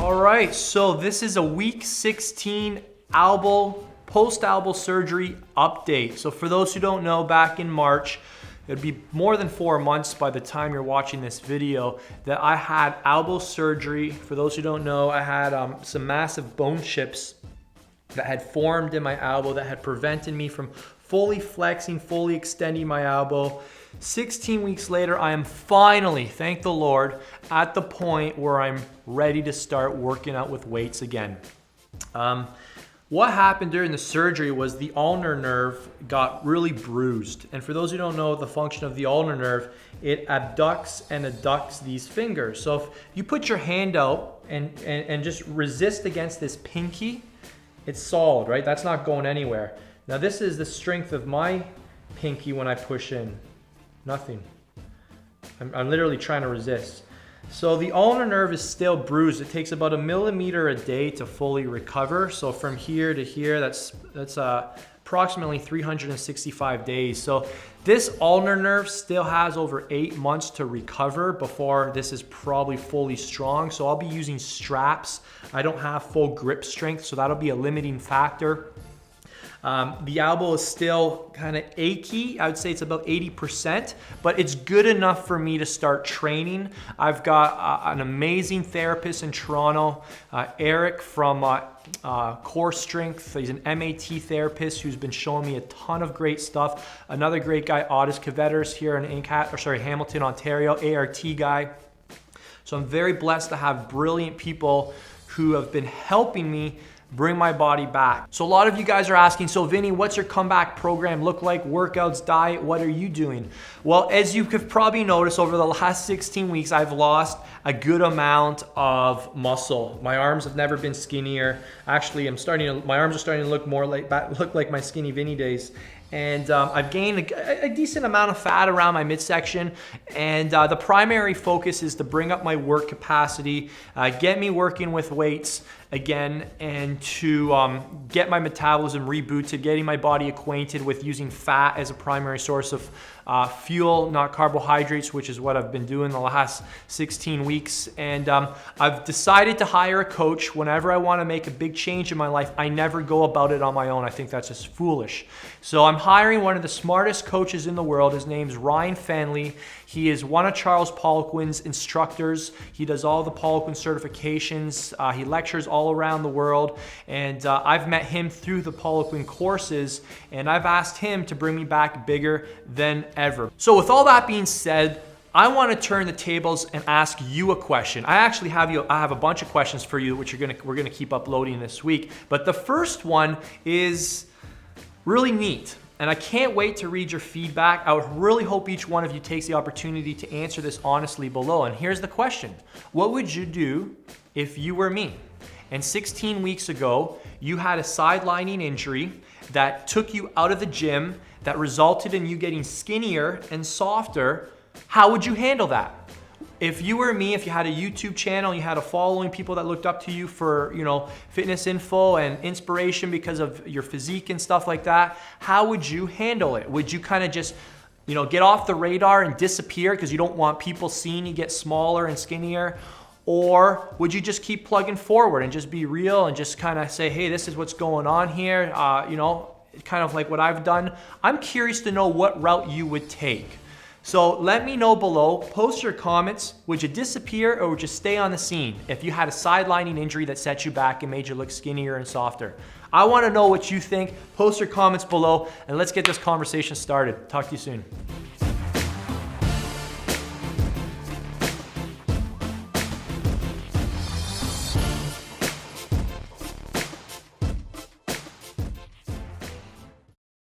All right, so this is a week 16 post-elbow surgery update. So for those who don't know, back in March, it'd be more than 4 months by the time you're watching this video, that I had elbow surgery. For those who don't know, I had some massive bone chips that had formed in my elbow that had prevented me from fully flexing, fully extending my elbow. 16 weeks later, I am finally, thank the Lord, at the point where I'm ready to start working out with weights again. What happened during the surgery was the ulnar nerve got really bruised. And for those who don't know the function of the ulnar nerve, it abducts and adducts these fingers. So if you put your hand out and just resist against this pinky, it's solid, right? That's not going anywhere. Now this is the strength of my pinky when I push in. Nothing. I'm literally trying to resist. So the ulnar nerve is still bruised. It takes about 1 millimeter a day to fully recover. So from here to here, that's approximately 365 days. So this ulnar nerve still has over 8 months to recover before this is probably fully strong. So I'll be using straps. I don't have full grip strength, so that'll be a limiting factor. The elbow is still kind of achy. I would say it's about 80%, but it's good enough for me to start training. I've got an amazing therapist in Toronto, Eric from Core Strength. He's an MAT therapist who's been showing me a ton of great stuff. Another great guy, Otis Cavetters here in Hamilton, Ontario, ART guy. So I'm very blessed to have brilliant people who have been helping me bring my body back. So a lot of you guys are asking, so Vinny, what's your comeback program look like? Workouts, diet, what are you doing? Well, as you could probably notice, over the last 16 weeks, I've lost a good amount of muscle. My arms have never been skinnier. Actually, my arms are starting to look like my skinny Vinny days. And I've gained a decent amount of fat around my midsection. And the primary focus is to bring up my work capacity, get me working with weights again, and to get my metabolism rebooted, getting my body acquainted with using fat as a primary source of fuel, not carbohydrates, which is what I've been doing the last 16 weeks. And I've decided to hire a coach whenever I want to make a big change in my life. I never go about it on my own. I think that's just foolish. So I'm hiring one of the smartest coaches in the world. His name's Ryan Fenley. He is one of Charles Poliquin's instructors. He does all the Poliquin certifications. He lectures all around the world. And I've met him through the Poliquin courses, and I've asked him to bring me back bigger than ever. So with all that being said, I want to turn the tables and ask you a question. I have a bunch of questions for you, which we're gonna keep uploading this week. But the first one is really neat, and I can't wait to read your feedback. I would really hope each one of you takes the opportunity to answer this honestly below. And here's the question: what would you do if you were me? And 16 weeks ago, you had a sidelining injury that took you out of the gym, that resulted in you getting skinnier and softer. How would you handle that? If you were me, if you had a YouTube channel, you had a following, people that looked up to you for, fitness info and inspiration because of your physique and stuff like that, how would you handle it? Would you kind of just, get off the radar and disappear because you don't want people seeing you get smaller and skinnier? Or would you just keep plugging forward and just be real and just kind of say, hey, this is what's going on here, kind of like what I've done? I'm curious to know what route you would take. So let me know below, post your comments. Would you disappear or would you stay on the scene if you had a sidelining injury that set you back and made you look skinnier and softer? I want to know what you think. Post your comments below and let's get this conversation started. Talk to you soon.